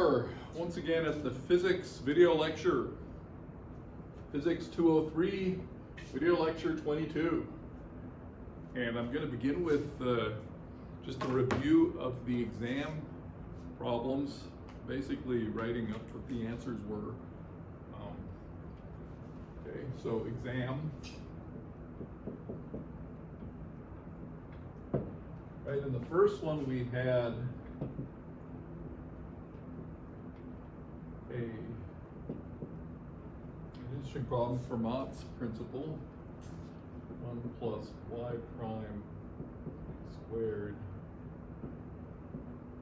are once again at the physics video lecture. Physics 203, video lecture 22. And I'm going to begin with just a review of the exam problems, basically writing up what the answers were. Okay, so exam. Right, in the first one we had an interesting problem for Mott's principle. 1 plus y prime squared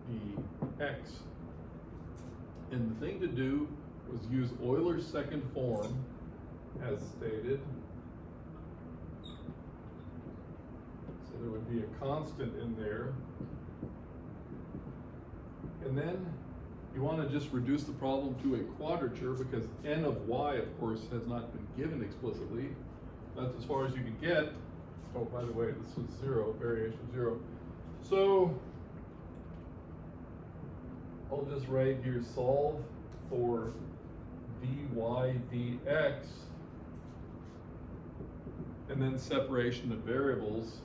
dx. And the thing to do was use Euler's second form as stated. So there would be a constant in there. And then you want to just reduce the problem to a quadrature because n of y, of course, has not been given explicitly. That's as far as you can get. Oh, by the way, this was 0, variation 0. So I'll just write here solve for dy dx, and then separation of variables,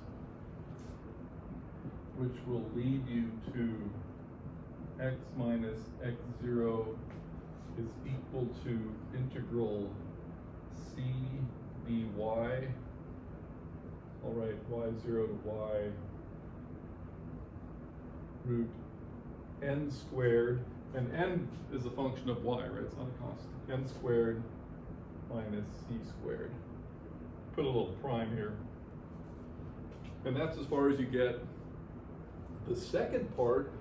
which will lead you to x minus x0 is equal to integral c dy. I'll write y0 to y root n squared, and n is a function of y, right? It's not a constant. N squared minus c squared. Put a little prime here. And that's as far as you get. The second part,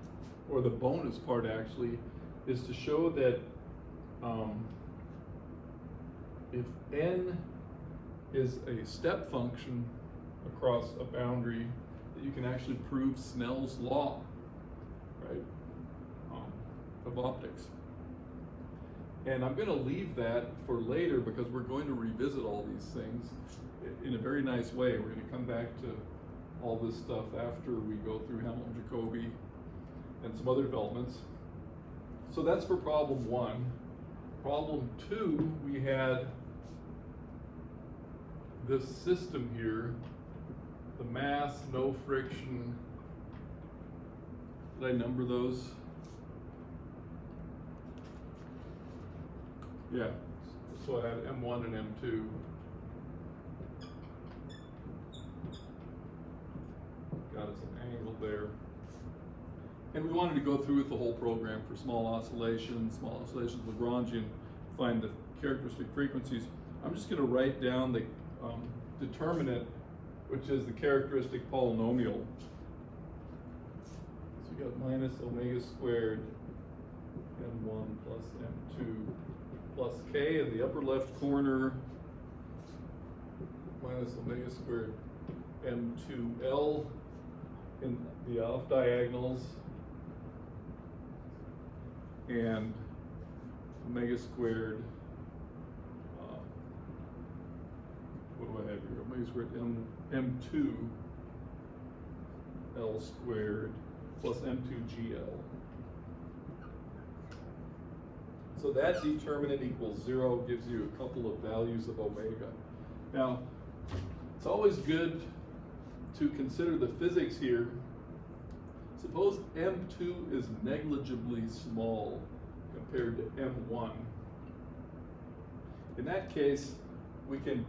or the bonus part actually, is to show that if n is a step function across a boundary, that you can actually prove Snell's law, right, of optics. And I'm going to leave that for later because we're going to revisit all these things in a very nice way. We're going to come back to all this stuff after we go through Jacobi and some other developments. So that's for problem 1. Problem 2, we had this system here, the mass, no friction. Did I number those? Yeah, so I had M1 and M2. Got us an angle there. And we wanted to go through with the whole program for small oscillations, Lagrangian, find the characteristic frequencies. I'm just going to write down the determinant, which is the characteristic polynomial. So you got minus omega squared m1 plus m2 plus k in the upper left corner, minus omega squared m2l in the off diagonals, and omega squared, what do I have here? Omega squared m2 l squared plus m2gl. So that determinant equals 0, gives you a couple of values of omega. Now, it's always good to consider the physics here. Suppose M2 is negligibly small compared to M1. In that case, we can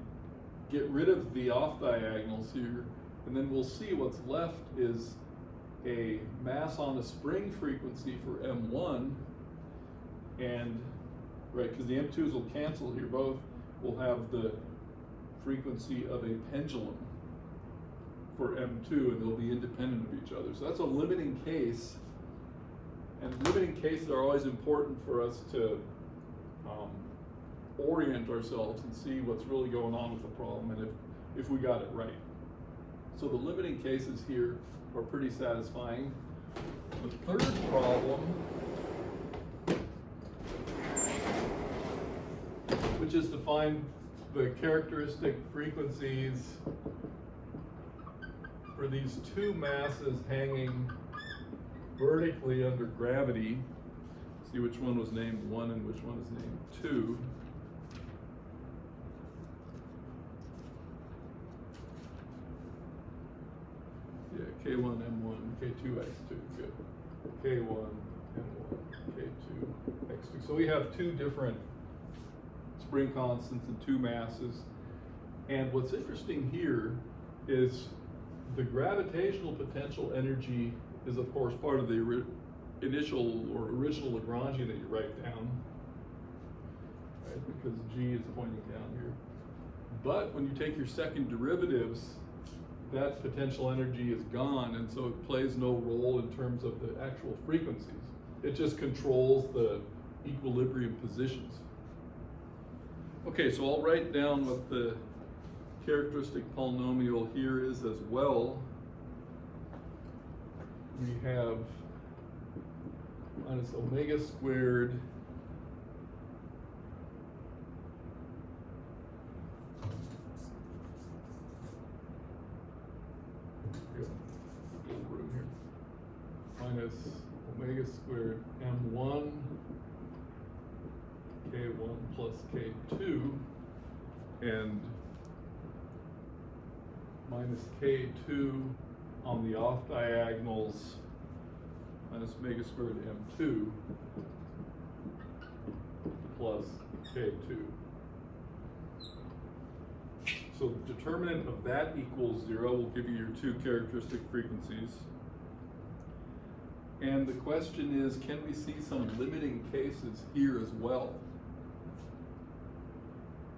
get rid of the off diagonals here, and then we'll see what's left is a mass on a spring frequency for M1, and right, because the M2s will cancel here both, we'll have the frequency of a pendulum for M2, and they'll be independent of each other. So that's a limiting case, and limiting cases are always important for us to orient ourselves and see what's really going on with the problem, and if we got it right. So the limiting cases here are pretty satisfying. The third problem, which is to find the characteristic frequencies for these two masses hanging vertically under gravity. See which one was named 1 and which one is named 2. Yeah, K1, M1, K2, X2, good. K1, M1, K2, X2. So we have 2 different spring constants and 2 masses. And what's interesting here is the gravitational potential energy is, of course, part of the initial or original Lagrangian that you write down, right? Because G is pointing down here. But when you take your second derivatives, that potential energy is gone, and so it plays no role in terms of the actual frequencies. It just controls the equilibrium positions. Okay, so I'll write down what the characteristic polynomial here is as well. We have minus omega squared minus omega squared m1 k1 plus k2 and minus k2 on the off diagonals minus omega squared m2 plus k2. So the determinant of that equals 0 will give you your 2 characteristic frequencies. And the question is, can we see some limiting cases here as well?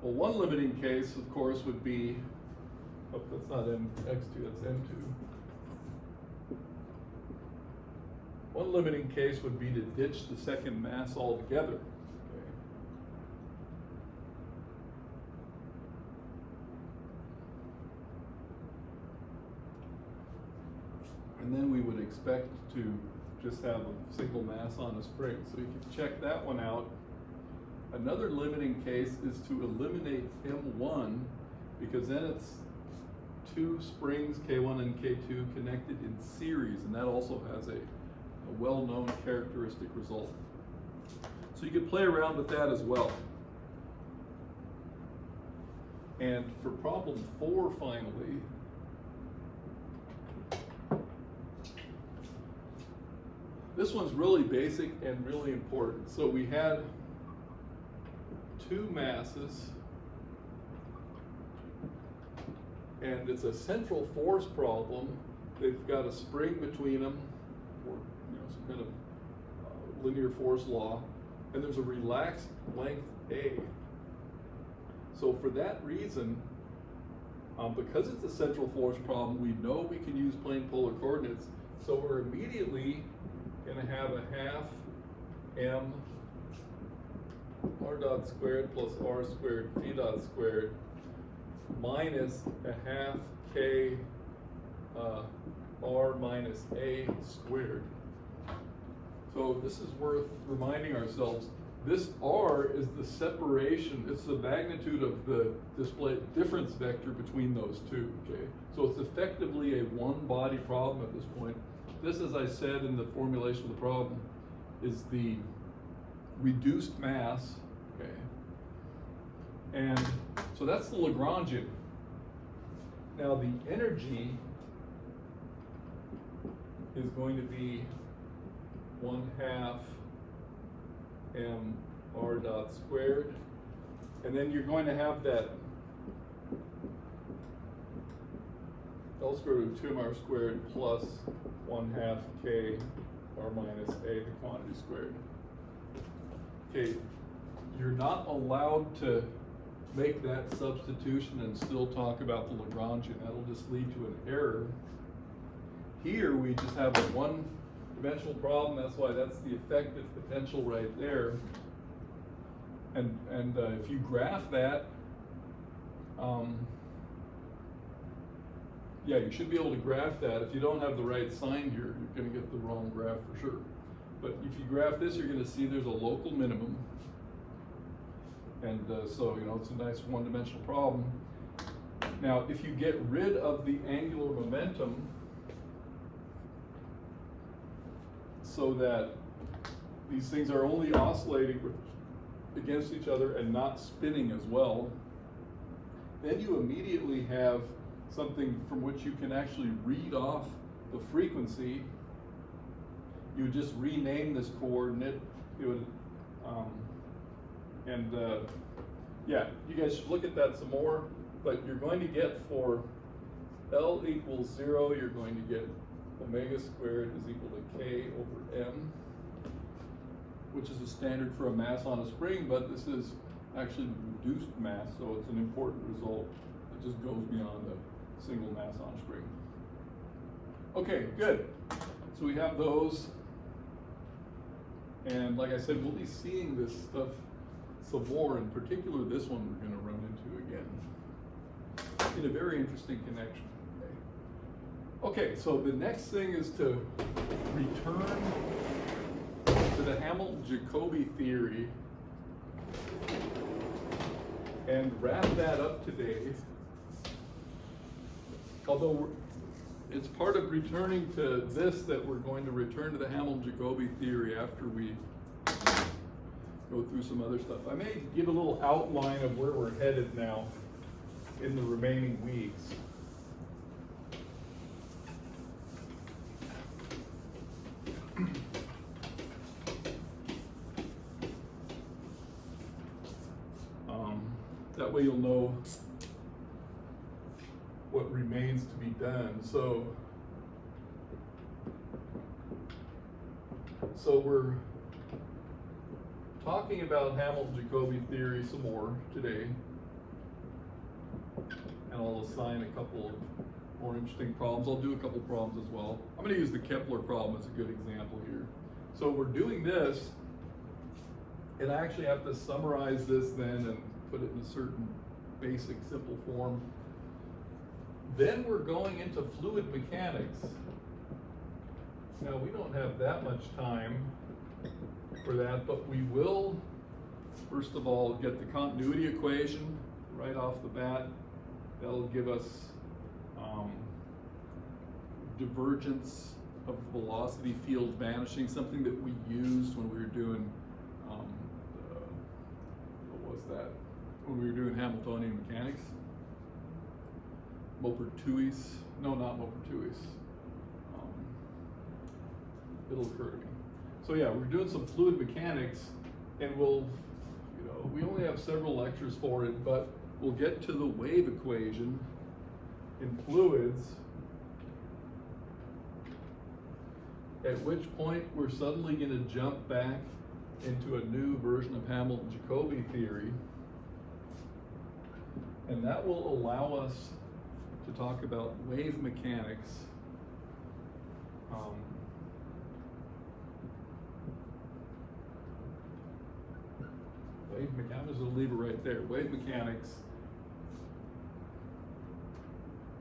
Well, one limiting case, of course, would be, oh, that's not x2, that's m2. One limiting case would be to ditch the second mass altogether. Okay. And then we would expect to just have a single mass on a spring. So you can check that one out. Another limiting case is to eliminate M1, because then it's 2 springs, K1 and K2, connected in series, and that also has a well-known characteristic result. So you can play around with that as well. And for problem 4, finally, this one's really basic and really important. So we had 2 masses, and it's a central force problem. They've got a spring between them, or some kind of linear force law, and there's a relaxed length A. So for that reason, because it's a central force problem, we know we can use plane polar coordinates. So we're immediately going to have a half m r dot squared plus r squared phi dot squared minus a half k r minus a squared. So this is worth reminding ourselves. This r is the separation, it's the magnitude of the display difference vector between those two, okay? So it's effectively a one-body problem at this point. This, as I said in the formulation of the problem, is the reduced mass, okay? And so that's the Lagrangian. Now the energy is going to be 1/2 m r dot squared, and then you're going to have that L squared root of 2mr squared plus 1/2 k r minus a, the quantity squared. Okay, you're not allowed to make that substitution and still talk about the Lagrangian. That'll just lead to an error. Here we just have a one-dimensional problem. That's why that's the effective potential right there. And if you graph that, yeah, you should be able to graph that. If you don't have the right sign here, you're going to get the wrong graph for sure. But if you graph this, you're going to see there's a local minimum. And so, it's a nice one-dimensional problem. Now, if you get rid of the angular momentum so that these things are only oscillating against each other and not spinning as well, then you immediately have something from which you can actually read off the frequency. You would just rename this coordinate. You would, yeah, you guys should look at that some more. But you're going to get, for L equals 0, you're going to get omega squared is equal to K over M, which is a standard for a mass on a spring, but this is actually reduced mass, so it's an important result. It just goes beyond the single mass on a spring. Okay, good. So we have those. And like I said, we'll be seeing this stuff some more. In particular, this one we're going to run into again in a very interesting connection. Okay, so the next thing is to return to the Hamilton-Jacobi theory and wrap that up today. Although it's part of returning to this that we're going to return to the Hamilton-Jacobi theory after we go through some other stuff. I may give a little outline of where we're headed now in the remaining weeks. That way you'll know what remains to be done. So we're talking about Hamilton-Jacobi theory some more today. And I'll assign a couple of more interesting problems. I'll do a couple problems as well. I'm going to use the Kepler problem as a good example here. So we're doing this, and I actually have to summarize this then and put it in a certain basic, simple form. Then we're going into fluid mechanics. Now, we don't have that much time for that, but we will, first of all, get the continuity equation right off the bat. That'll give us divergence of velocity field vanishing, something that we used when we were doing, what was that? When we were doing Hamiltonian mechanics. Maupertuis, no, not Maupertuis. It'll occur to me. So yeah, we're doing some fluid mechanics, and we'll, we only have several lectures for it, but we'll get to the wave equation in fluids, at which point we're suddenly going to jump back into a new version of Hamilton-Jacobi theory, and that will allow us to talk about wave mechanics. Wave mechanics, I'm just going to leave it right there. Wave mechanics,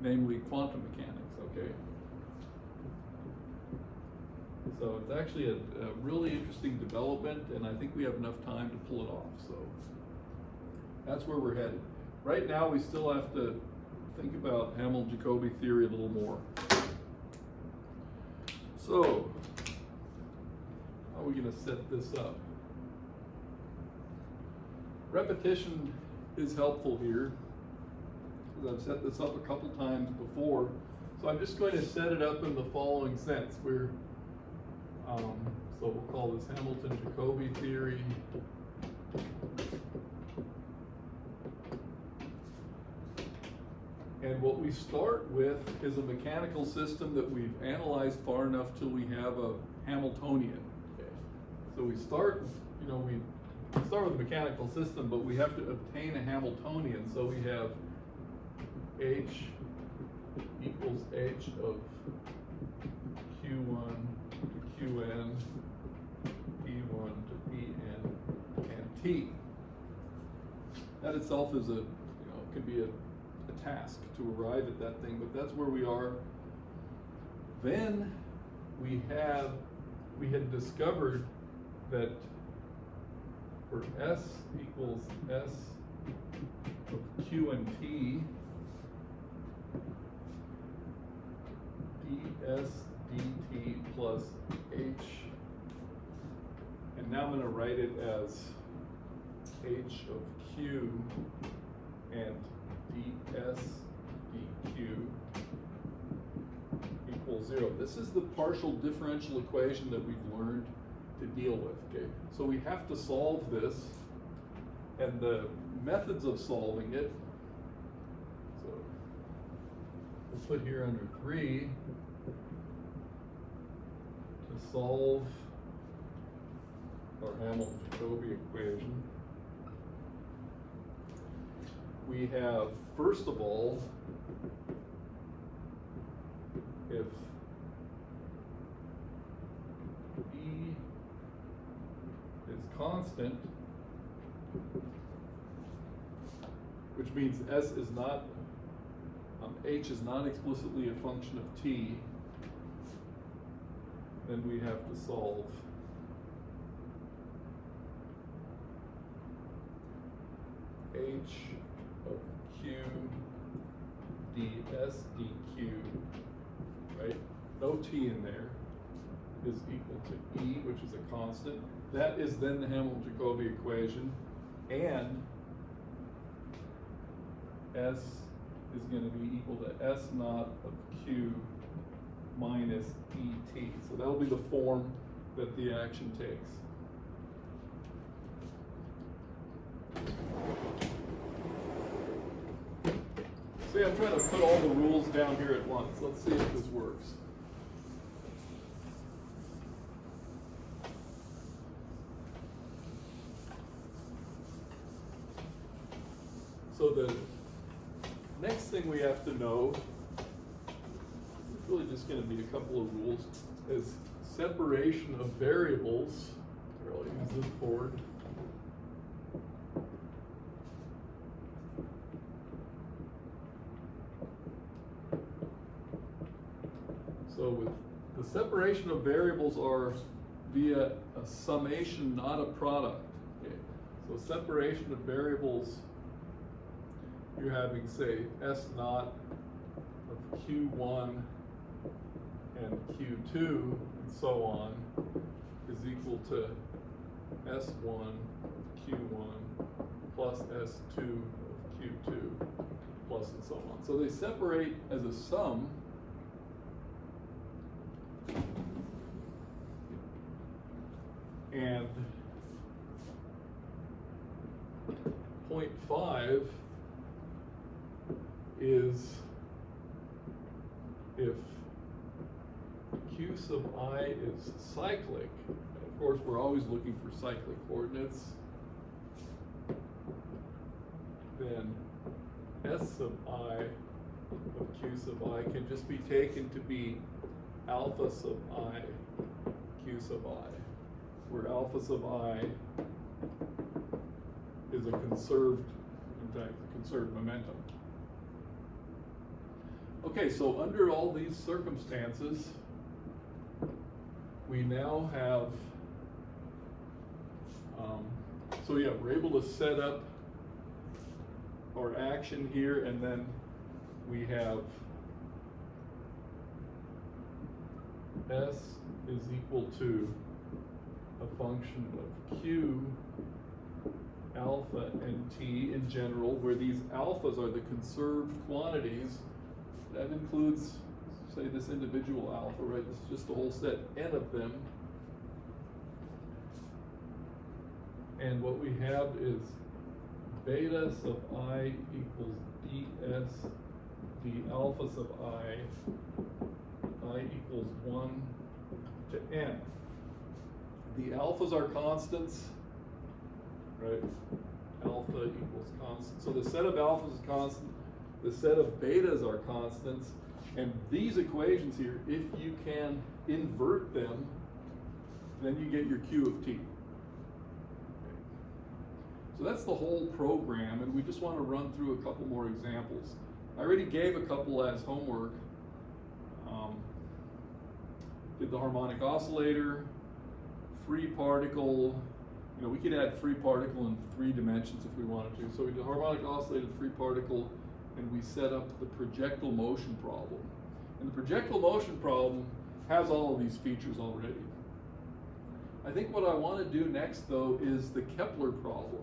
namely quantum mechanics, okay? So it's actually a really interesting development, and I think we have enough time to pull it off. So that's where we're headed. Right now, we still have to think about Hamilton-Jacobi theory a little more. So, how are we going to set this up? Repetition is helpful here, because I've set this up a couple times before. So I'm just going to set it up in the following sense. So we'll call this Hamilton-Jacobi theory. And what we start with is a mechanical system that we've analyzed far enough till we have a Hamiltonian. Okay. So we start, we start with a mechanical system, but we have to obtain a Hamiltonian. So we have H equals H of Q1 to Qn, P1 to Pn, and T. That itself is could be a task to arrive at that thing, but that's where we are. Then we had discovered that for S equals S of Q and T, ds dt plus H now I'm going to write it as h of q and ds dq equals 0. This is the partial differential equation that we've learned to deal with, okay? So we have to solve this, and the methods of solving it, so we'll put here under 3, to solve our Hamilton-Jacobi equation. We have, first of all, if E is constant, which means S is not, H is not explicitly a function of T, then we have to solve H of Q ds dq, right? No T in there, is equal to E, which is a constant. That is then the Hamilton-Jacobi equation, and S is going to be equal to S naught of Q minus ET. So that'll be the form that the action takes. See, I'm trying to put all the rules down here at once. Let's see if this works. So the next thing we have to know, it's really just going to be a couple of rules, is separation of variables. I'll use this board. So with the separation of variables are via a summation, not a product. Okay. So separation of variables, you're having, say, S naught of Q1 and Q2 and so on is equal to S1 of Q1 plus S2 of Q2 plus and so on. So they separate as a sum. And 0.5 is if Q sub I is cyclic. And of course, we're always looking for cyclic coordinates. Then S sub I of Q sub I can just be taken to be alpha sub I Q sub I, where alpha sub I is a conserved, in fact, a conserved momentum. Okay, so under all these circumstances, we now have, so yeah, we're able to set up our action here, and then we have S is equal to a function of Q, alpha, and T in general, where these alphas are the conserved quantities. That includes, say, this individual alpha, right? This is just the whole set, n of them. And what we have is beta sub I equals ds d alpha sub I equals 1 to n. The alphas are constants, right? Alpha equals constant. So the set of alphas is constant. The set of betas are constants, and these equations here, if you can invert them, then you get your Q of T. Okay. So that's the whole program, and we just want to run through a couple more examples. I already gave a couple as homework. Did the harmonic oscillator, free particle. You know, we could add free particle in 3 dimensions if we wanted to. So we did harmonic oscillator, free particle, and we set up the projectile motion problem. And the projectile motion problem has all of these features already. I think what I want to do next, though, is the Kepler problem.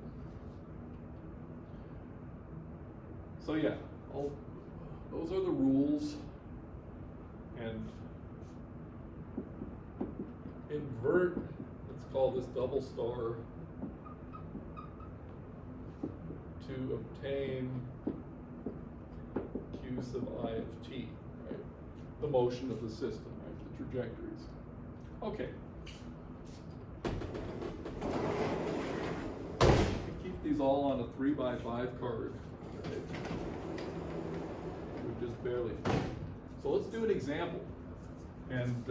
So yeah, those are the rules. And invert, let's call this double star, to obtain q sub I of t, right? The motion of the system, right? The trajectories. Okay. Keep these all on a 3x5 card. Right? We're just barely. So let's do an example. And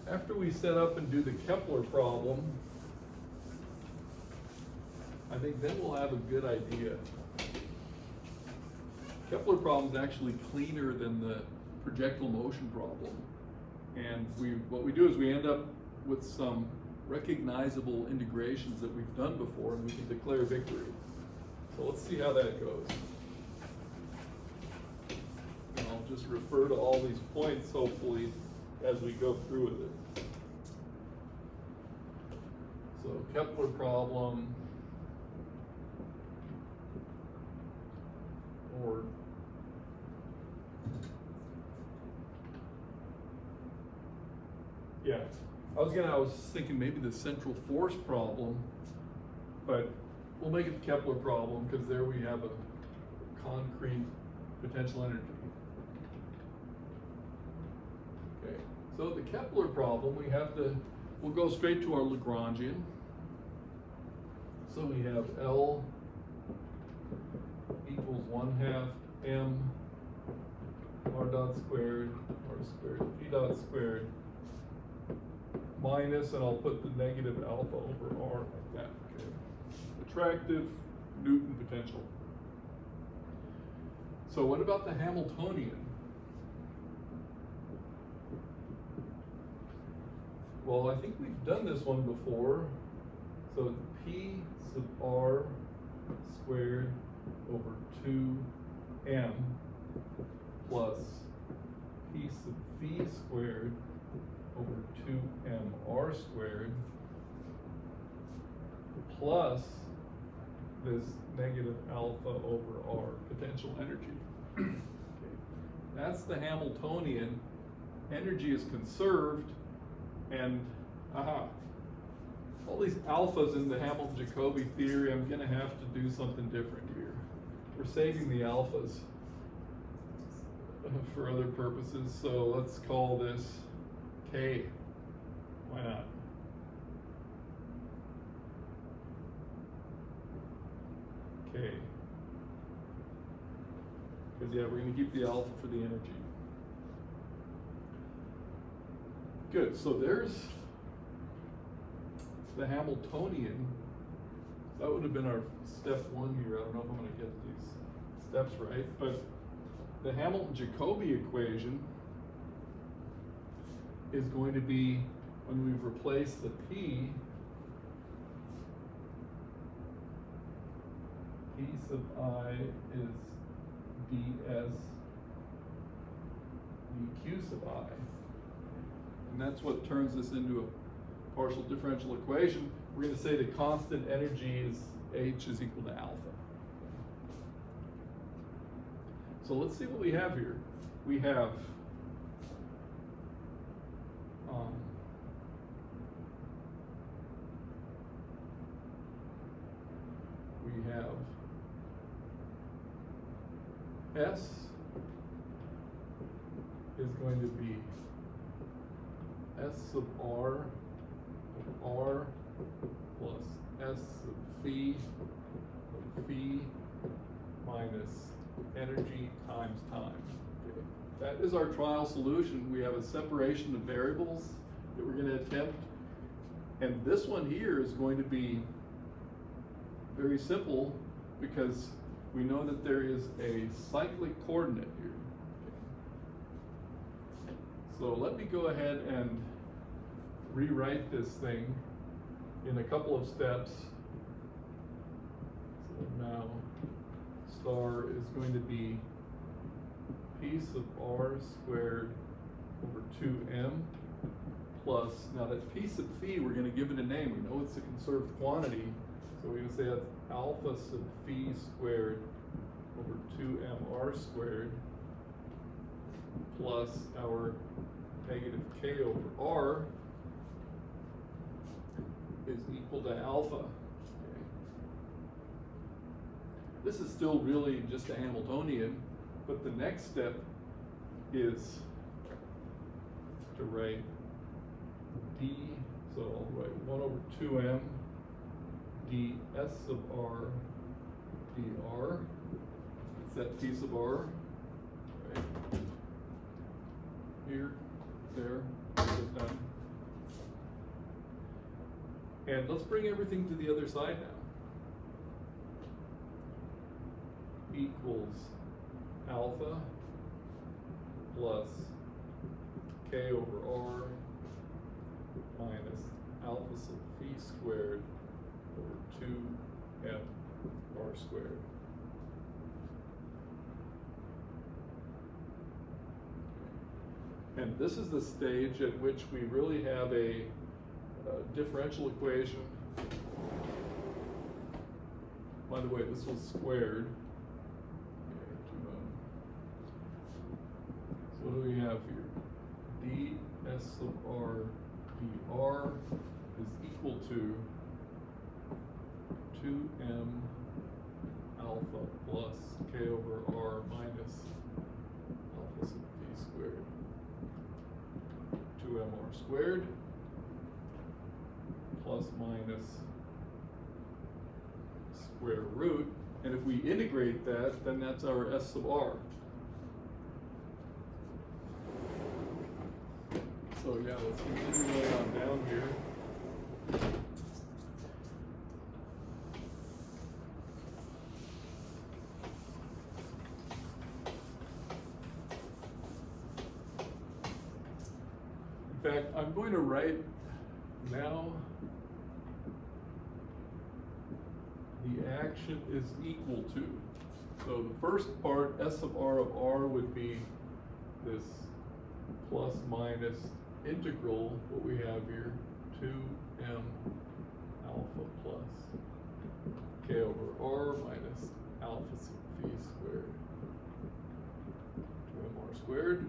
after we set up and do the Kepler problem, I think then we'll have a good idea. Kepler problem is actually cleaner than the projectile motion problem. And what we do is we end up with some recognizable integrations that we've done before, and we can declare victory. So let's see how that goes. And I'll just refer to all these points, hopefully, as we go through with it. So Kepler problem, or yeah, I was thinking maybe the central force problem, but we'll make it the Kepler problem because there we have a concrete potential energy. Okay, so the Kepler problem, we'll go straight to our Lagrangian. So we have L equals 1/2 m r dot squared, p dot squared, minus, and I'll put the negative alpha over r like that. Okay. Attractive Newton potential. So what about the Hamiltonian? Well, I think we've done this one before. So p sub r squared over 2m plus p sub phi squared over 2mr squared plus this negative alpha over r potential energy. Okay. That's the Hamiltonian. Energy is conserved, and all these alphas in the Hamilton-Jacobi theory, I'm going to have to do something different here. We're saving the alphas for other purposes, so let's call this K. Why not? K. Because yeah, we're going to keep the alpha for the energy. Good, so there's the Hamiltonian. That would have been our step 1 here. I don't know if I'm going to get these steps right, but the Hamilton-Jacobi equation is going to be, when we replace the p sub I is ds dq sub I. And that's what turns this into a partial differential equation. We're going to say the constant energy is H is equal to alpha. So let's see what we have here. We have S is going to be S sub R plus S sub phi minus energy times time. Okay. That is our trial solution. We have a separation of variables that we're going to attempt. And this one here is going to be very simple because we know that there is a cyclic coordinate here. Okay. So let me go ahead and rewrite this thing in a couple of steps. So now star is going to be p sub r squared over 2m plus, now that p sub phi, we're going to give it a name. We know it's a conserved quantity, so we're going to say that's alpha sub phi squared over 2mr squared plus our negative k over r is equal to alpha. Okay. This is still really just a Hamiltonian, but the next step is to write d, so I'll write 1 over 2m ds sub r dr. Set p sub r, right? Here, there, done. And let's bring everything to the other side now. Equals alpha plus k over r minus alpha sub phi squared over 2m r squared. And this is the stage at which we really have a differential equation. By the way, this was squared. So what do we have here? ds sub r dr is equal to 2m alpha plus k over r minus alpha sub phi squared. 2mr squared plus minus square root, and if we integrate that, then that's our s sub r. So yeah, let's continue going on down here. In fact, I'm going to write now the action is equal to. So the first part, s sub r of r, would be this plus minus integral, what we have here, 2m alpha plus k over r minus alpha sub phi squared, 2mr squared.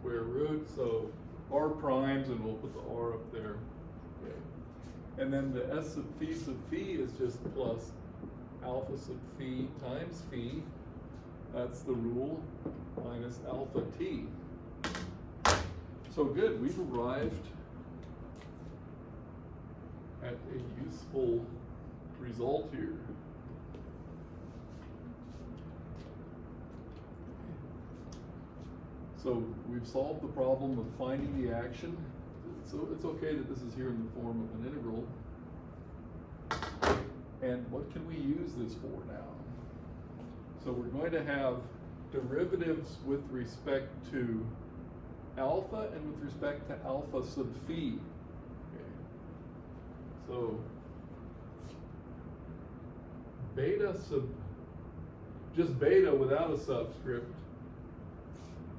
Square root, so r primes, and we'll put the r up there. Okay. And then the s sub phi is just plus alpha sub phi times phi. That's the rule, minus alpha t. So good, we've arrived at a useful result here. So we've solved the problem of finding the action. So it's okay that this is here in the form of an integral. And what can we use this for now? So we're going to have derivatives with respect to alpha and with respect to alpha sub phi. Okay. So beta sub, just beta without a subscript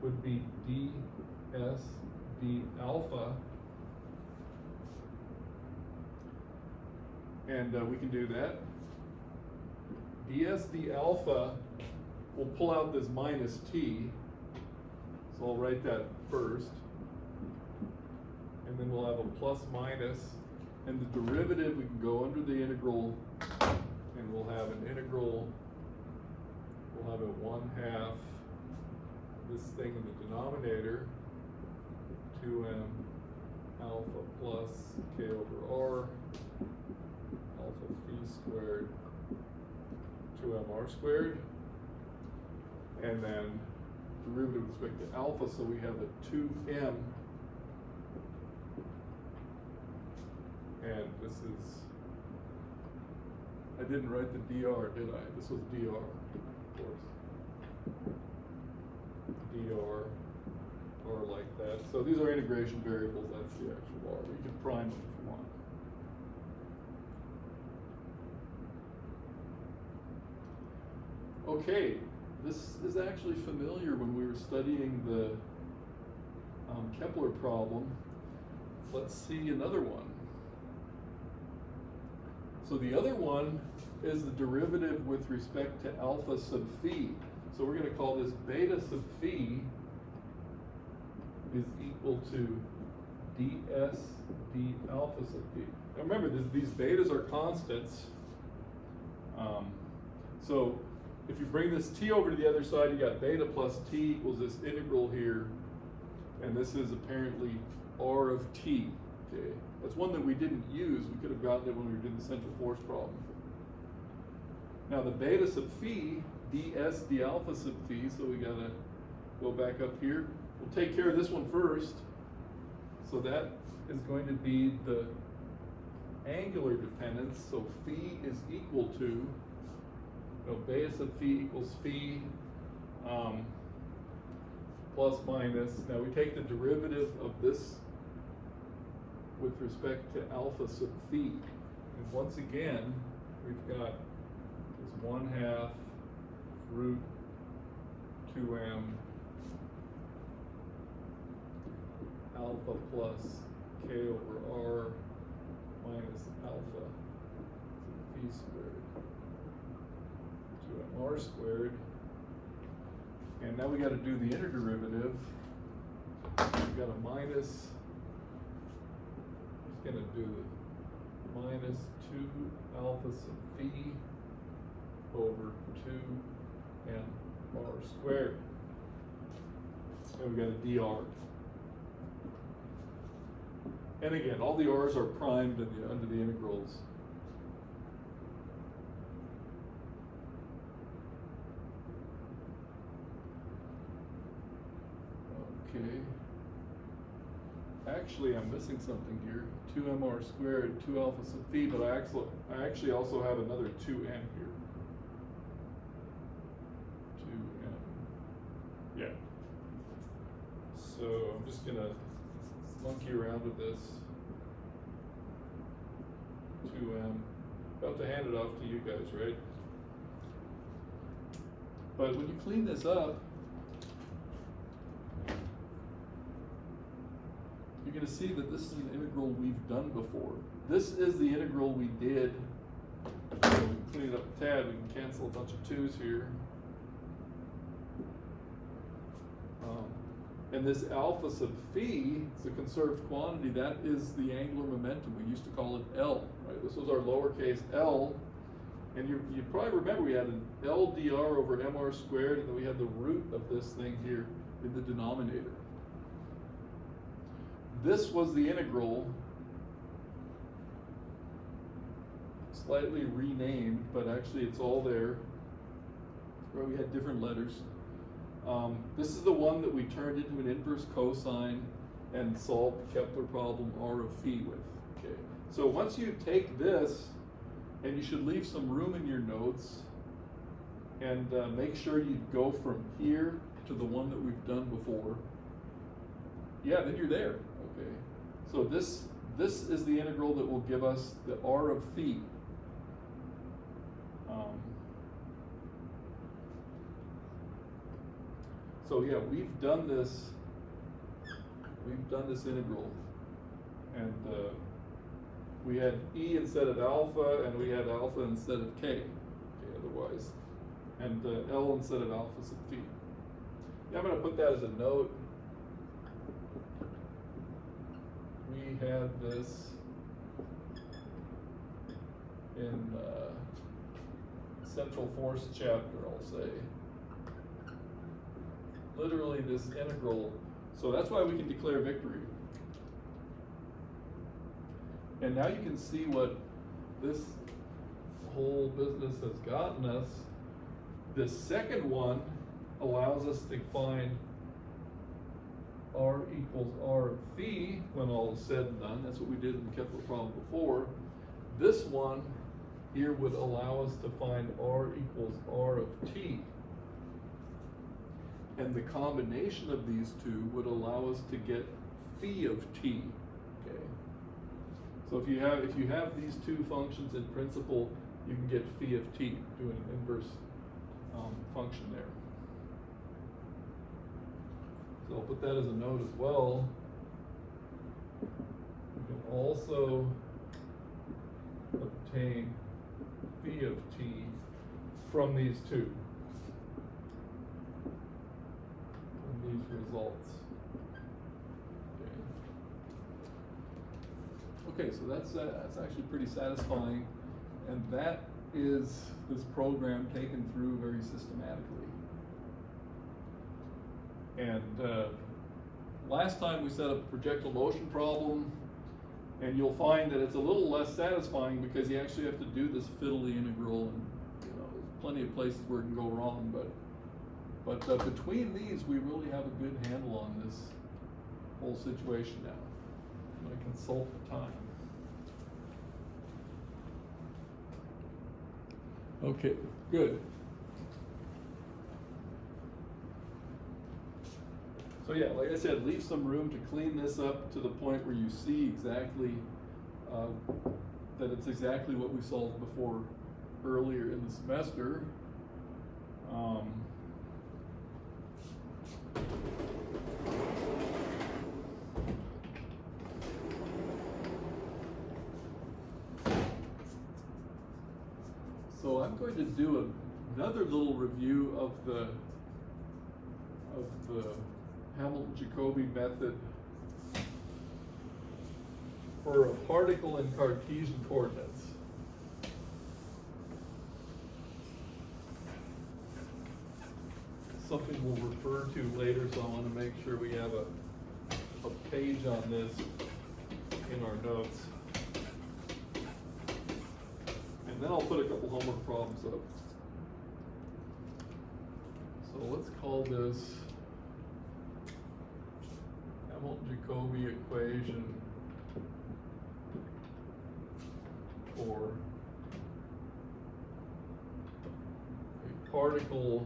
would be ds d alpha, and we can do that. ds d alpha will pull out this minus t, so I'll write that first, and then we'll have a plus minus, and the derivative, we can go under the integral, and we'll have an integral, we'll have a 1/2 this thing in the denominator, 2m alpha plus k over r alpha phi squared 2mr squared, and then derivative with respect to alpha, so we have a 2m, and this is, I didn't write the dr, did I? This was dr, of course. dr, or like that. So these are integration variables, that's the actual r. You can prime them if you want. Okay, this is actually familiar when we were studying the Kepler problem. Let's see another one. So the other one is the derivative with respect to alpha sub phi. So we're going to call this beta sub phi is equal to ds d alpha sub phi. Now remember, these betas are constants. So if you bring this t over to the other side, you got beta plus t equals this integral here, and this is apparently r of t. Okay, that's one that we didn't use. We could have gotten it when we were doing the central force problem. Now the beta sub phi, ds d alpha sub phi, so we gotta go back up here. We'll take care of this one first. So that is going to be the angular dependence. So phi is equal to, beta sub phi equals phi plus minus. Now we take the derivative of this with respect to alpha sub phi. And once again, we've got this 1/2 root 2m alpha plus k over r minus alpha phi squared 2mr squared. And now we got to do the interderivative. We've got a minus. It's going to do minus 2 alpha sub phi over 2mr squared. And we've got a dr. And again, all the r's are primed under the integrals. Okay. Actually, I'm missing something here. 2mr squared, 2 alpha sub phi, but I actually also have another 2m here. 2m. Yeah. So I'm just gonna monkey around with this. 2m. About to hand it off to you guys, right? But when you clean this up, you're going to see that this is an integral we've done before. This is the integral we did. So we can clean it up a tad. We can cancel a bunch of 2's here. And this alpha sub phi is a conserved quantity. That is the angular momentum. We used to call it L, right? This was our lowercase L. And you probably remember we had an L dr over mr squared, and then we had the root of this thing here in the denominator. This was the integral, slightly renamed, but actually it's all there, where we had different letters. This is the one that we turned into an inverse cosine and solved the Kepler problem r of phi with. Okay. So once you take this, and you should leave some room in your notes, and make sure you go from here to the one that we've done before. Yeah, then you're there. Okay. So this is the integral that will give us the r of phi. So yeah, we've done this integral, and we had e instead of alpha, and we had alpha instead of k, okay, otherwise, and L instead of alpha sub phi. Yeah, I'm going to put that as a note. We had this in central force chapter, I'll say. Literally this integral, so that's why we can declare victory. And now you can see what this whole business has gotten us. This second one allows us to find r equals r of phi when all is said and done. That's what we did in the Kepler problem before. This one here would allow us to find r equals r of t. And the combination of these two would allow us to get phi of t. Okay. So if you have these two functions in principle, you can get phi of t, do an inverse function there. So I'll put that as a note as well. We can also obtain phi of t from these two, from these results. Okay, so that's actually pretty satisfying, and that is this program taken through very systematically. And last time we set up a projectile motion problem, and you'll find that it's a little less satisfying because you actually have to do this fiddly integral, and there's plenty of places where it can go wrong, but between these we really have a good handle on this whole situation now. I'm going to consult the time. Okay, good. So yeah, like I said, leave some room to clean this up to the point where you see exactly that it's exactly what we solved before earlier in the semester. So I'm going to do another little review of the Hamilton-Jacobi method for a particle in Cartesian coordinates. Something we'll refer to later, so I want to make sure we have a page on this in our notes. And then I'll put a couple homework problems up. So let's call this Hamilton-Jacobi equation for a particle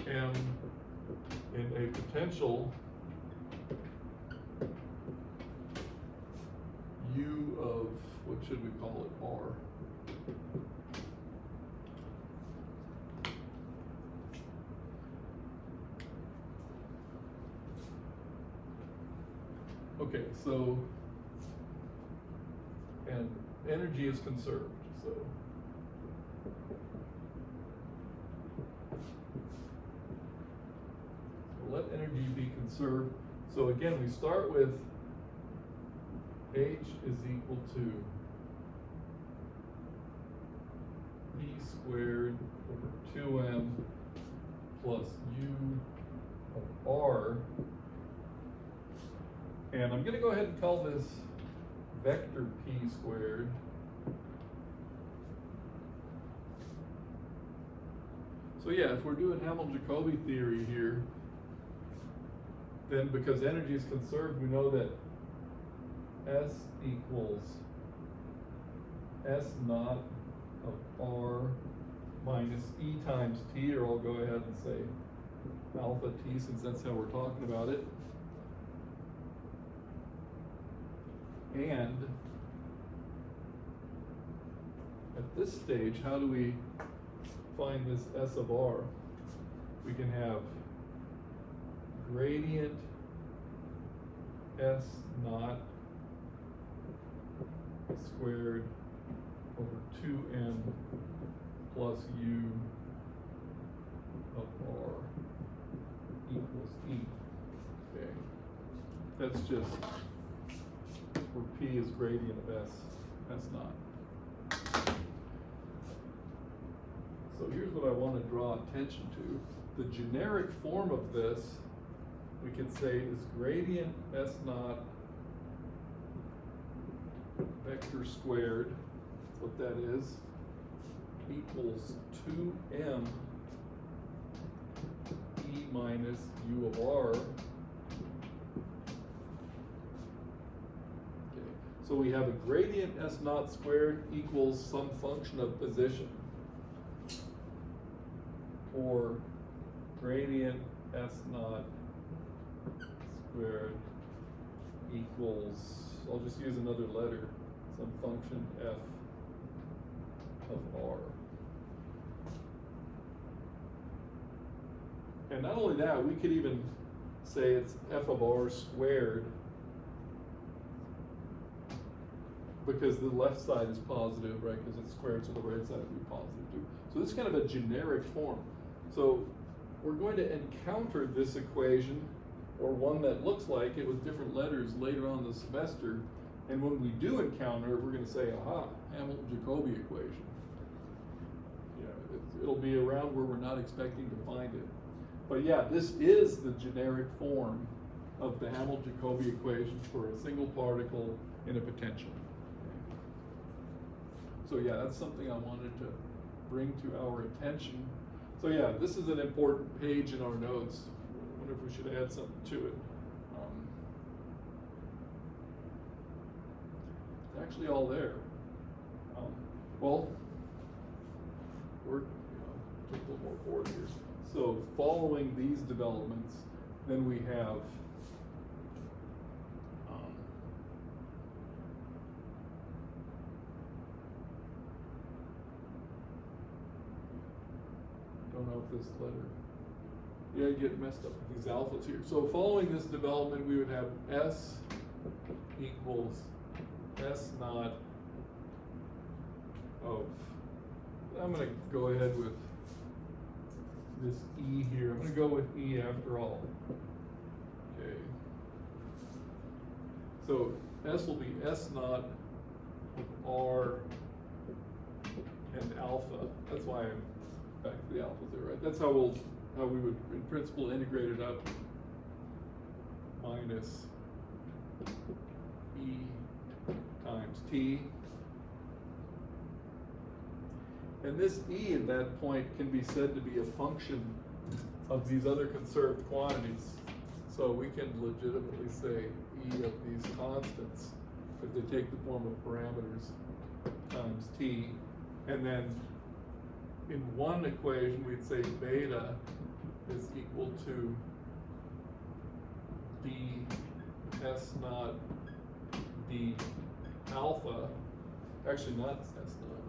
M in a potential U of, what should we call it, R. Okay, so, and energy is conserved, so. Let energy be conserved. So again, we start with H is equal to P squared over 2M plus U of R. And I'm going to go ahead and call this vector P squared. So yeah, if we're doing Hamilton-Jacobi theory here, then because energy is conserved, we know that S equals S naught of R minus E times T, or I'll go ahead and say alpha T since that's how we're talking about it. And at this stage, how do we find this S of R? We can have gradient S naught squared over 2m plus U of R equals E. Okay, that's just where P is gradient of S naught. So here's what I want to draw attention to. The generic form of this, we could say, is gradient S naught vector squared, that's what that is, equals 2m E minus U of R. Okay, so we have a gradient S naught squared equals some function of position, or gradient S naught squared equals, I'll just use another letter, some function f of R. And not only that, we could even say it's f of r squared, because the left side is positive, right, because it's squared, so the right side would be positive too. So this is kind of a generic form. So we're going to encounter this equation, or one that looks like it with different letters later on in the semester, and when we do encounter it, we're going to say, aha, Hamilton-Jacobi equation. Yeah, it'll be around where we're not expecting to find it. But yeah, this is the generic form of the Hamilton-Jacobi equation for a single particle in a potential. So yeah, that's something I wanted to bring to our attention. So yeah, this is an important page in our notes. I wonder if we should add something to it. It's actually all there. Well, we're take a little more forward here. So following these developments, then we have I don't know if this letter, yeah, I get messed up with these alphas here. So following this development, we would have S equals S naught of, I'm going to go ahead with this E here. I'm going to go with E after all. Okay. So S will be S naught of R and alpha. That's why I'm back to the alphas there, right? That's how we would in principle integrate it up, minus E times T. And this E at that point can be said to be a function of these other conserved quantities. So we can legitimately say E of these constants, if they take the form of parameters, times T. And then in one equation, we'd say beta is equal to d S naught d alpha. Actually, not S naught.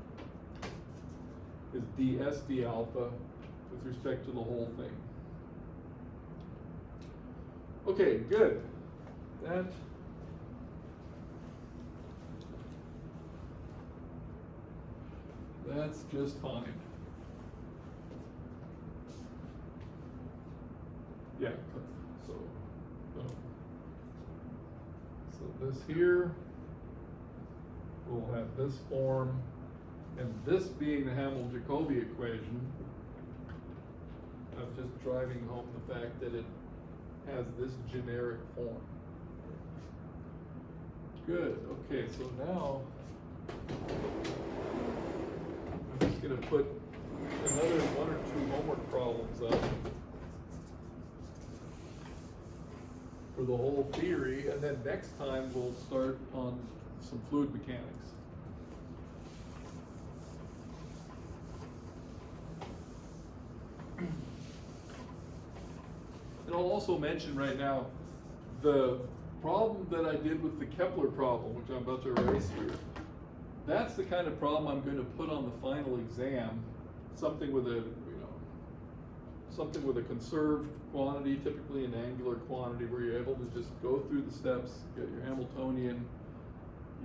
Is ds d alpha with respect to the whole thing. Okay, good. That's just fine. Yeah, so this here will have this form, and this being the Hamilton-Jacobi equation, I'm just driving home the fact that it has this generic form. Good, okay, so now I'm just going to put another 1 or 2 homework problems up for the whole theory, and then next time we'll start on some fluid mechanics. And I'll also mention right now the problem that I did with the Kepler problem, which I'm about to erase here. That's the kind of problem I'm going to put on the final exam. Something with a, something with a conserved quantity, typically an angular quantity, where you're able to just go through the steps, get your Hamiltonian.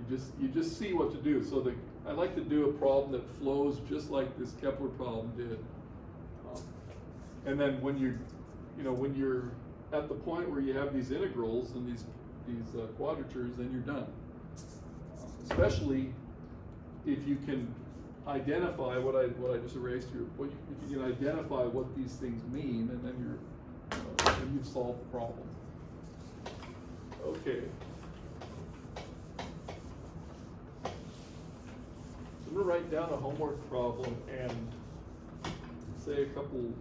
You just see what to do. So I like to do a problem that flows just like this Kepler problem did. And then when you're at the point where you have these integrals and these quadratures, then you're done. Especially if you can identify what I just erased here. If you can identify what these things mean, and then you've solved the problem. Okay. So I'm going to write down a homework problem and say a couple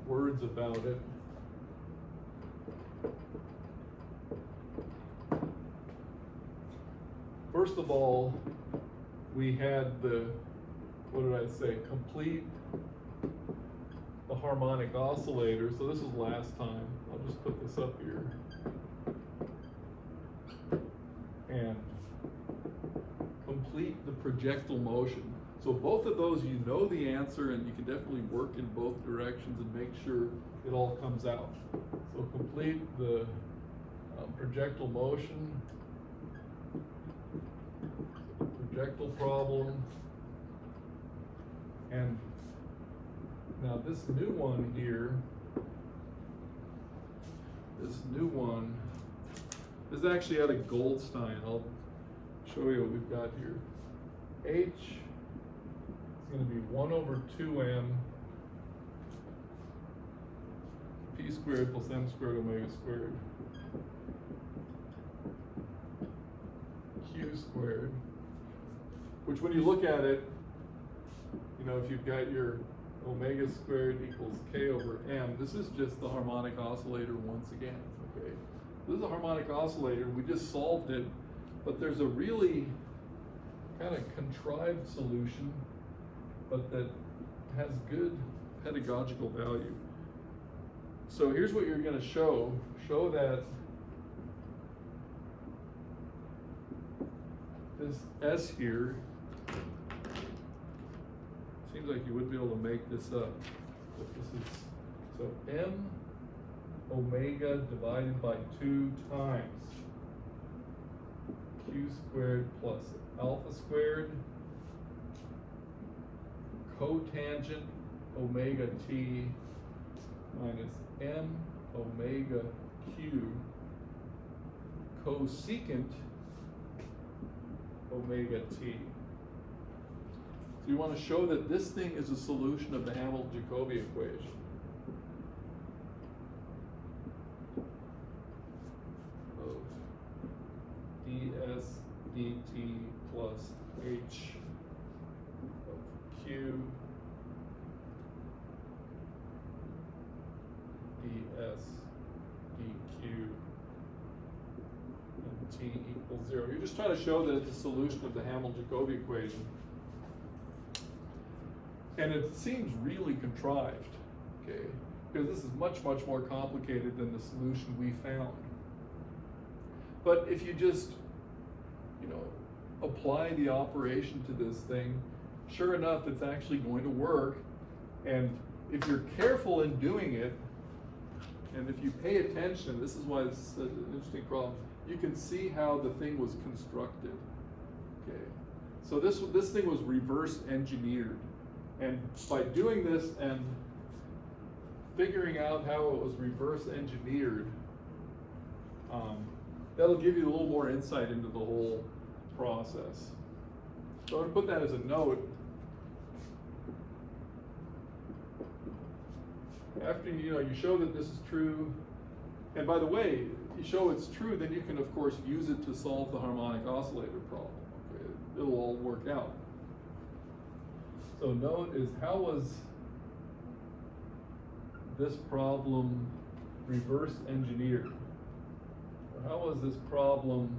words about it. First of all, we had complete the harmonic oscillator. So this was last time. I'll just put this up here. And complete the projectile motion. So both of those, you know the answer, and you can definitely work in both directions and make sure it all comes out. So complete the projectile motion, projectile problem, and now this new one here, this is actually out of Goldstein. I'll show you what we've got here. H is going to be 1 over 2m p squared plus m squared omega squared q squared, which when you look at it, you know, if you've got your omega squared equals k over m, this is just the harmonic oscillator once again, okay? This is a harmonic oscillator, we just solved it, but there's a really kind of contrived solution, but that has good pedagogical value. So here's what you're going to show that this S here, seems like you would be able to make this up, but this is, so m omega divided by 2 times q squared plus alpha squared cotangent omega t minus m omega q cosecant omega t. So you want to show that this thing is a solution of the Hamilton-Jacobi equation. Of ds dt plus h of q ds dq and t equals 0. You're just trying to show that it's a solution of the Hamilton-Jacobi equation. And it seems really contrived, okay? Because this is much, much more complicated than the solution we found. But if you just, you know, apply the operation to this thing, sure enough, it's actually going to work. And if you're careful in doing it, and if you pay attention, this is why this is an interesting problem, you can see how the thing was constructed, okay? So this thing was reverse engineered. And by doing this and figuring out how it was reverse engineered, that'll give you a little more insight into the whole process. So I'm going to put that as a note. After you show that this is true, and by the way, you show it's true, then you can of course use it to solve the harmonic oscillator problem. Okay? It'll all work out. So note is, how was this problem reverse engineered? Or how was this problem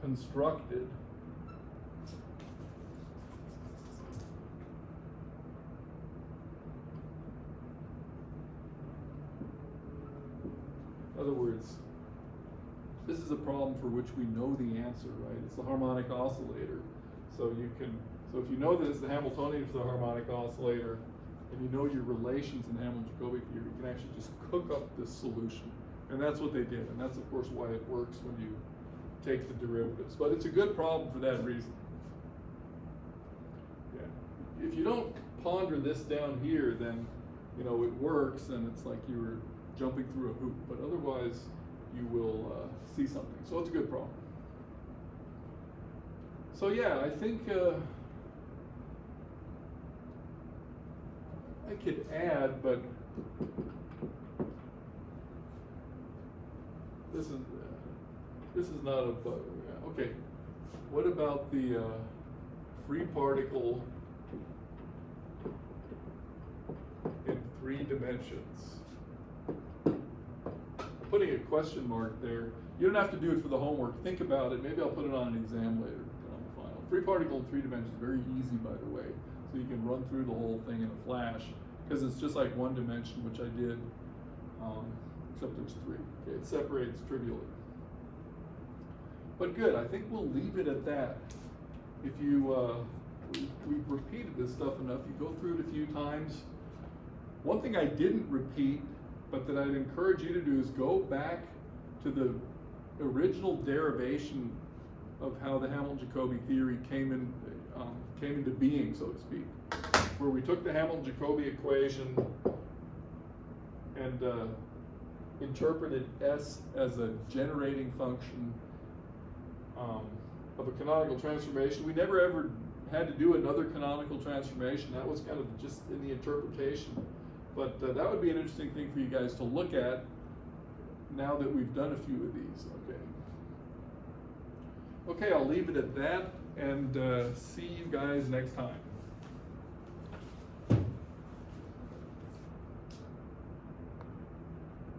constructed? In other words, this is a problem for which we know the answer, right? It's the harmonic oscillator. So if you know that it's the Hamiltonian for the harmonic oscillator, and you know your relations in Hamilton-Jacobi theory, you can actually just cook up this solution. And that's what they did, and that's of course why it works when you take the derivatives. But it's a good problem for that reason. Yeah. If you don't ponder this down here, then it works, and it's like you were jumping through a hoop. But otherwise, you will see something. So it's a good problem. So yeah, I think I could add, but this is not a okay. What about the free particle in 3 dimensions? Putting a question mark there. You don't have to do it for the homework. Think about it. Maybe I'll put it on an exam later on the final. Free particle in 3 dimensions is very easy, by the way. So you can run through the whole thing in a flash, because it's just like 1 dimension, which I did, except there's 3. Okay, it separates trivially. But good, I think we'll leave it at that. If you We've repeated this stuff enough. You go through it a few times. One thing I didn't repeat, but that I'd encourage you to do, is go back to the original derivation of how the Hamilton-Jacobi theory came into being, so to speak, where we took the Hamilton-Jacobi equation and interpreted S as a generating function of a canonical transformation. We never ever had to do another canonical transformation. That was kind of just in the interpretation. But that would be an interesting thing for you guys to look at now that we've done a few of these. Okay, I'll leave it at that, and see you guys next time.